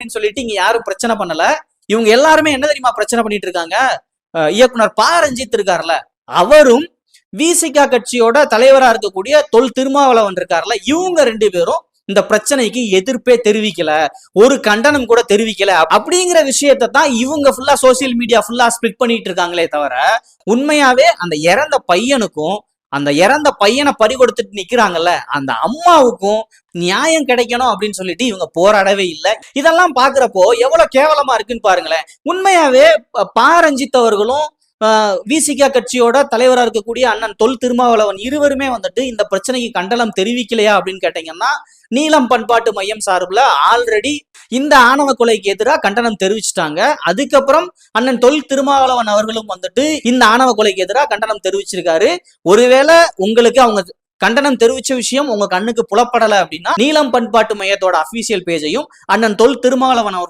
சொல்லிட்டு இங்க யாரும் பிரச்சனை பண்ணல. இவங்க எல்லாருமே என்ன தெரியுமா பிரச்சனை பண்ணிட்டு இருக்காங்க? இயக்குனர் ப ரஞ்சித் இருக்காருல்ல, அவரும் விசிகா கட்சியோட தலைவரா இருக்கக்கூடிய தொல் திருமாவளவன் இருக்காருல்ல, இவங்க 2 பேரும் இந்த பிரச்சனைக்கு எதிர்ப்பே தெரிவிக்கல, ஒரு கண்டனம் கூட தெரிவிக்கல. அப்படிங்கிற விஷயத்தை தான் இவங்க ஃபுல்லா சோசியல் மீடியா ஃபுல்லா ஸ்பிளிட் பண்ணிட்டு இருக்காங்களே தவிர, உண்மையாவே அந்த இறந்த பையனுக்கும் அந்த இறந்த பையனை பறி கொடுத்துட்டு நிக்கிறாங்கல்ல அந்த அம்மாவுக்கும் நியாயம் கிடைக்கணும் அப்படின்னு சொல்லிட்டு இவங்க போராடவே இல்லை. இதெல்லாம் பாக்குறப்போ எவ்வளவு கேவலமா இருக்குன்னு பாருங்களேன். உண்மையாவே ப ரஞ்சித் அவர்களும் விசிகா கட்சியோட தலைவராக இருக்கக்கூடிய அண்ணன் தொல் திருமாவளவன் இருவருமே வந்துட்டு இந்த பிரச்சனைக்கு கண்டனம் தெரிவிக்கலையா அப்படின்னு கேட்டீங்கன்னா, நீலம் பண்பாட்டு மையம் சார்பில் ஆல்ரெடி இந்த ஆணவ கொலைக்கு எதிராக கண்டனம் தெரிவிச்சுட்டாங்க. அதுக்கப்புறம் அண்ணன் தொல் திருமாவளவன் அவர்களும் வந்துட்டு இந்த ஆணவ கொலைக்கு எதிராக கண்டனம் தெரிவிச்சிருக்காரு. ஒருவேளை உங்களுக்கு அவங்க கண்டனம் தெரிவிச்ச விஷயம் உங்க கண்ணுக்கு புலப்படலை அப்படின்னா, நீலம் பண்பாட்டு மையத்தோட அபிஷியல் பேஜையும் அண்ணன் தொல் திருமாவளவன்